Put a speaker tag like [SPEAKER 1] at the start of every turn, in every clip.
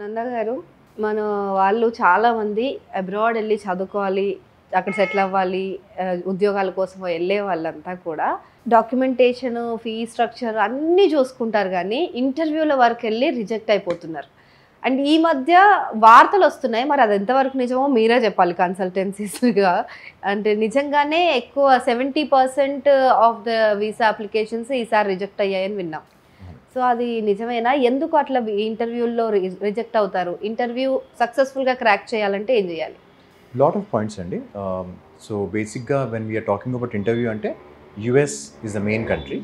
[SPEAKER 1] నంద గారు, మన వాళ్ళు చాలామంది అబ్రాడ్ వెళ్ళి చదువుకోవాలి, అక్కడ సెటిల్ అవ్వాలి, ఉద్యోగాల కోసం వెళ్ళే వాళ్ళంతా కూడా డాక్యుమెంటేషన్, ఫీ స్ట్రక్చర్ అన్నీ చూసుకుంటారు కానీ ఇంటర్వ్యూల వరకు వెళ్ళి రిజెక్ట్ అయిపోతున్నారు. అండ్ ఈ మధ్య వార్తలు వస్తున్నాయి, మరి అది ఎంతవరకు నిజమో మీరే చెప్పాలి కన్సల్టెన్సీస్గా. అంటే నిజంగానే ఎక్కువ 70% ఆఫ్ ద వీసా అప్లికేషన్స్ ఈసారి రిజెక్ట్ అయ్యాయని విన్నాం. సో అది నిజమేనా? ఎందుకు అట్లా ఇంటర్వ్యూల్లో రిజెక్ట్ అవుతారు? ఇంటర్వ్యూ సక్సెస్ఫుల్గా క్రాక్ చేయాలంటే ఏం చేయాలి?
[SPEAKER 2] లాట్ ఆఫ్ పాయింట్స్ అండి. సో బేసిక్గా when we're talking about interview అంటే US is the main country.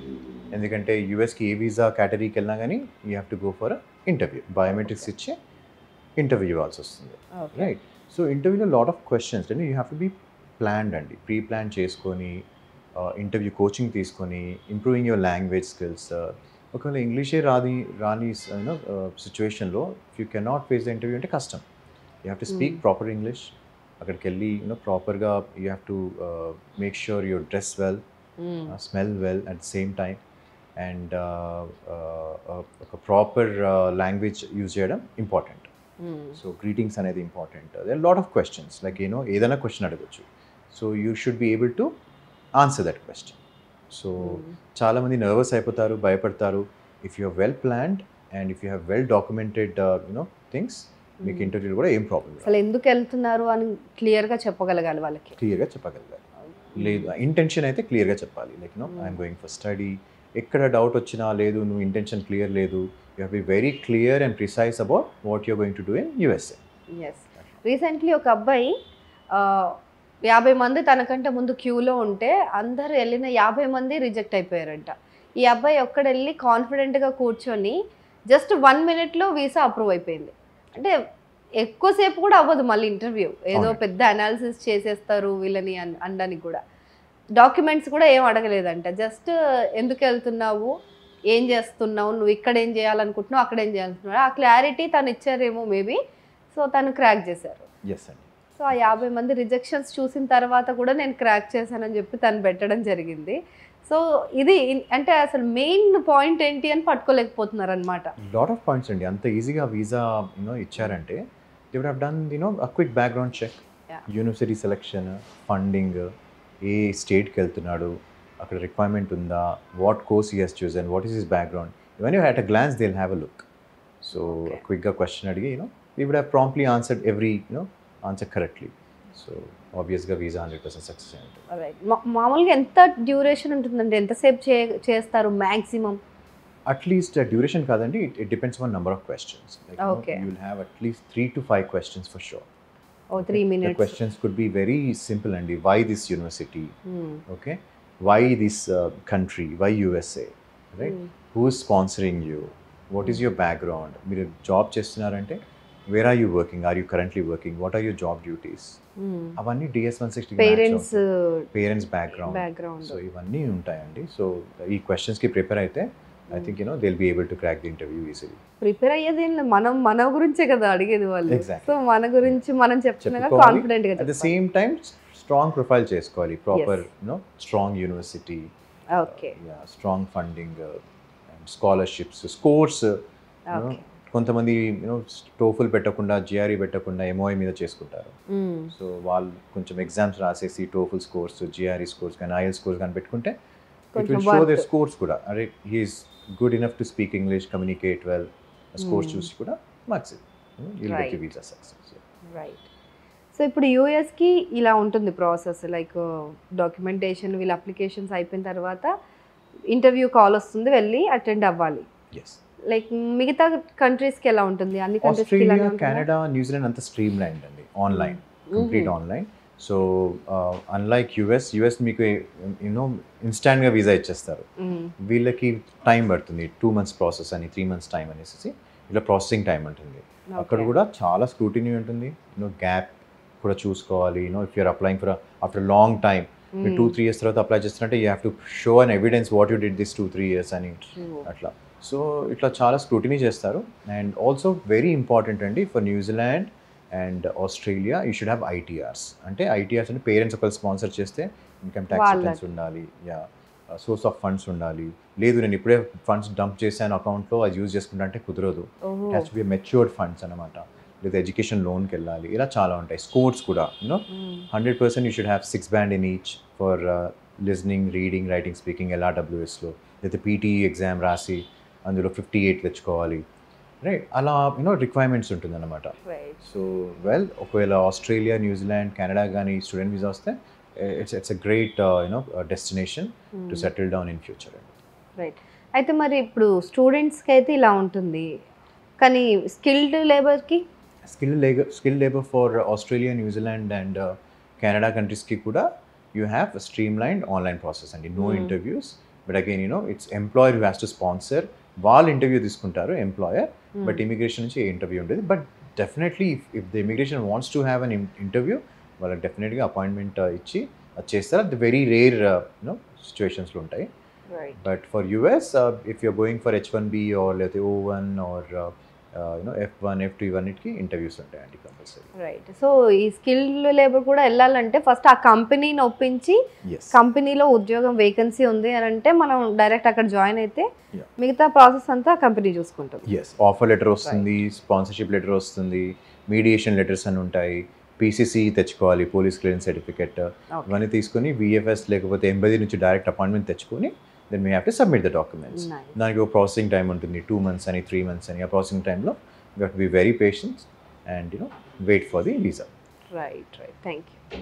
[SPEAKER 2] ఎందుకంటే యుఎస్కి ఏ వీసా కేటగిరీకి వెళ్ళినా కానీ you have to go for interview, biometrics ఇచ్చి ఇంటర్వ్యూ ఇవ్వాల్సి వస్తుంది, రైట్? సో ఇంటర్వ్యూలో లాట్ ఆఫ్ క్వశ్చన్స్ అండి, you have to be planned అండి, ప్రీ ప్లాన్ చేసుకొని ఇంటర్వ్యూ కోచింగ్ తీసుకొని ఇంప్రూవింగ్ యువర్ లాంగ్వేజ్ స్కిల్స్. ఒకవేళ ఇంగ్లీషే రాని సిచ్యువేషన్లో if you cannot face the interview అంటే కష్టం. You have to speak proper English. అక్కడికి వెళ్ళి ప్రాపర్గా you have to make sure your dress well, smell well at the same time, and ఒక ప్రాపర్ లాంగ్వేజ్ యూజ్ చేయడం ఇంపార్టెంట్. సో గ్రీటింగ్స్ అనేది important. There lot of questions like ఏదైనా question అడగచ్చు. So you should be able to answer that question. So చాలామంది nervous అయిపోతారు, భయపడతారు. If you are well planned and if you have well documented things, మీకు ఇంటర్వ్యూలో కూడా ఏం ప్రాబ్లం
[SPEAKER 1] అసలు ఎందుకు వెళ్తున్నారు అని క్లియర్గా చెప్పగలగాలి, వాళ్ళకి
[SPEAKER 2] క్లియర్గా చెప్పగలగాలి. లేదు ఇంటెన్షన్ అయితే క్లియర్గా చెప్పాలి, like I'm going for study. ఎక్కడ డౌట్ వచ్చినా లేదు నువ్వు ఇంటెన్షన్ క్లియర్ లేదు, you have be very clear and precise about what you're going to do in USA.
[SPEAKER 1] Yes, recently ఒక అబ్బాయి 50 మంది తనకంటే ముందు క్యూలో ఉంటే అందరు వెళ్ళిన 50 మంది రిజెక్ట్ అయిపోయారంట. ఈ అబ్బాయి ఒక్కడెళ్ళి కాన్ఫిడెంట్గా కూర్చొని జస్ట్ 1 minute వీసా అప్రూవ్ అయిపోయింది. అంటే ఎక్కువసేపు కూడా అవ్వదు మళ్ళీ ఇంటర్వ్యూ, ఏదో పెద్ద అనాలిసిస్ చేసేస్తారు వీళ్ళని అనడానికి కూడా. డాక్యుమెంట్స్ కూడా ఏం అడగలేదంట, జస్ట్ ఎందుకు వెళ్తున్నావు, ఏం చేస్తున్నావు, నువ్వు ఇక్కడ ఏం చేయాలనుకుంటున్నావు, అక్కడ ఏం చేయాలనుకుంటున్నావు, ఆ క్లారిటీ తను ఇచ్చారేమో మేబీ. సో తను క్రాక్ చేశారు.
[SPEAKER 2] ఎస్ అండి.
[SPEAKER 1] సో ఆ 50 మంది రిజెక్షన్స్ చూసిన తర్వాత కూడా నేను క్రాక్ చేశానని చెప్పి తను పెట్టడం జరిగింది. సో ఇది అంటే అసలు మెయిన్ పాయింట్ ఏంటి అని పట్టుకోలేకపోతున్నారు అనమాట.
[SPEAKER 2] లాట్ ఆఫ్ పాయింట్స్ అండి. అంత ఈజీగా వీసా ఇచ్చారంటే they would have done a quick background check, university selection, funding, ఏ స్టేట్కి వెళ్తున్నాడు, అక్కడ రిక్వైర్మెంట్ ఉందా, what course he has chosen, what is his background, ఇవన్నీ at a glance they will have a look. So క్విక్గా question అడిగి we would have promptly answered every answer correctly. So ఆబ్వియస్గా visa 100% success అయింది.
[SPEAKER 1] Right. మామూలుగా ఎంత duration ఉంటుందండి, ఎంతసేపు చేస్తారు మ్యాక్సిమం?
[SPEAKER 2] అట్లీస్ట్ డ్యూరేషన్ కాదండి, it depends on number of questions.
[SPEAKER 1] Okay.
[SPEAKER 2] You will have at least 3 to 5 questions for sure.
[SPEAKER 1] Oh, 3 minutes.
[SPEAKER 2] The questions could be very simple and why this university, okay, why this country, why USA, right? Who is sponsoring you, what is your background, మీరు job చేస్తున్నారంటే where are you working, are you currently working, what are your job duties, అవన్నీ DS-160 parents background. So ఇవన్నీ ఉంటాయండి. So ఈ క్వశ్చన్స్కి prepare అయితే I think they'll be able to crack the interview easily.
[SPEAKER 1] Prepare అయ్యేది మన గురించే కదా అడిగేది వాళ్ళు.
[SPEAKER 2] Exactly.
[SPEAKER 1] సో మన గురించి మనం చెప్తున్నా కాన్ఫిడెంట్ గా
[SPEAKER 2] at the same time strong profile చేసుకోవాలి, proper strong university,
[SPEAKER 1] okay,
[SPEAKER 2] strong funding and scholarships, scores. కొంతమంది టోఫుల్ పెట్టకుండా, జిఆర్ఈ పెట్టకుండా ఎంఓఐ మీద చేసుకుంటారు. సో వాళ్ళు కొంచెం ఎగ్జామ్స్ రాసేసి టోఫుల్ స్కోర్స్, జిఆర్ఈ స్కోర్స్ కానీ ఐఎల్ స్కోర్స్ కానీ పెట్టుకుంటే it will show their scores kuda. He is good enough to speak English, communicate well. Scores చూసి కూడా marks it. You'll get your visa success.
[SPEAKER 1] Right. So ఇప్పుడు యూఎస్కి ఇలా ఉంటుంది process, like documentation, వీళ్ళ applications అయిపోయిన తర్వాత ఇంటర్వ్యూ కాల్ వస్తుంది, వెళ్ళి అటెండ్ అవ్వాలి.
[SPEAKER 2] ఎస్.
[SPEAKER 1] లైక్ మిగతా కంట్రీస్కి ఎలా ఉంటుంది? అన్ని కంట్రీస్కి
[SPEAKER 2] ఆస్ట్రేలియా, కెనడా, న్యూజిలాండ్ అంతా స్ట్రీమ్ లైన్డ్ అండి, online, complete online. So unlike US మీకు ఇన్స్టాంట్గా వీసా ఇచ్చేస్తారు. వీళ్ళకి టైం పడుతుంది, 2 months ప్రాసెస్ అని, 3 months టైం అనేసి ఇలా ప్రాసెసింగ్ టైం ఉంటుంది. అక్కడ కూడా చాలా స్క్రూటినీ ఉంటుంది, గ్యాప్ కూడా చూసుకోవాలి. If you're applying for after long time, మీరు 2-3 years తర్వాత అప్లై చేస్తారంటే you have to show an evidence what you did this 2-3 years అని అట్లా. సో ఇట్లా చాలా స్క్రూటినీ చేస్తారు. అండ్ ఆల్సో వెరీ ఇంపార్టెంట్ అండి for New Zealand and Australia, you should have ITRs. అంటే ఐటీఆర్స్ అంటే పేరెంట్స్ ఒకళ్ళు స్పాన్సర్ చేస్తే ఇన్కమ్ ట్యాక్స్ రిటర్న్స్ ఉండాలి. యా. సోర్స్ ఆఫ్ ఫండ్స్ ఉండాలి. లేదు నేను ఇప్పుడే ఫండ్స్ డంప్ చేశాను అకౌంట్లో అది యూజ్ చేసుకుంటా అంటే కుదరదు. Has to be matured funds అనమాట. లేదా ఎడ్యుకేషన్ లోన్కి వెళ్ళాలి, ఇలా చాలా ఉంటాయి. స్కోర్స్ కూడా 100% you should have 6 band in each for listening, reading, writing, speaking LRWSలో. లేదా పీటీఈ ఎగ్జామ్ రాసి అందులో 58 తెచ్చుకోవాలి, రైట్? అలా రిక్వైర్మెంట్స్ ఉంటుందన్నమాట. సో ఒకవేళ ఆస్ట్రేలియా, న్యూజిలాండ్, కెనడా కానీ స్టూడెంట్ వీసా వస్తే it's a great destination to settle down in future.
[SPEAKER 1] Right. అయితే మరి ఇప్పుడు స్టూడెంట్స్కి అయితే ఇలా ఉంటుంది, కానీ స్కిల్డ్ లేబర్కి?
[SPEAKER 2] Skilled labour for Australia, New Zealand and Canada కంట్రీస్కి కూడా you have streamline online process అండి. No interviews, but again it's employer who has to sponsor. వాళ్ళు ఇంటర్వ్యూ తీసుకుంటారు, ఎంప్లాయర్, బట్ ఇమిగ్రేషన్ నుంచి ఏ ఇంటర్వ్యూ ఉంటుంది. But definitely if the immigration wants to have an interview, వాళ్ళకి డెఫినెట్గా appointment ఇచ్చి అది చేస్తారు. అది వెరీ రేర్ సిచ్యువేషన్స్లో ఉంటాయి. But for US if you're going for H1B or లేకపోతే O1 ఆర్ F1, F2 ఇవన్నిటికి ఇంటర్వ్యూస్ ఉంటాయండి కంపల్సరీ.
[SPEAKER 1] రైట్. సో ఈ స్కిల్డ్ లేబర్ కూడా వెళ్ళాలంటే ఫస్ట్ ఆ కంపెనీని ఒప్పించి, కంపెనీలో ఉద్యోగం వేకెన్సీ ఉంది అని అంటే మనం డైరెక్ట్ అక్కడ జాయిన్ అయితే మిగతా ప్రాసెస్ అంతా కంపెనీ చూసుకుంటుంది.
[SPEAKER 2] ఎస్, ఆఫర్ లెటర్ వస్తుంది, స్పాన్సర్షిప్ లెటర్ వస్తుంది, మీడియేషన్ లెటర్స్ అని ఉంటాయి, PCC తెచ్చుకోవాలి, పోలీస్ క్లియరెన్స్ సర్టిఫికెట్, ఇవన్నీ తీసుకొని VFS లేకపోతే ఎంబసీ నుంచి డైరెక్ట్ అపాయింట్మెంట్ తెచ్చుకొని then we have to submit the documents. దానికి ఒక ప్రాసెసింగ్ టైం ఉంటుంది, 2 months అని 3 months అని. ఆ ప్రాసెసింగ్ టైంలో you have to be very patient and wait for the visa.
[SPEAKER 1] Right. Thank you.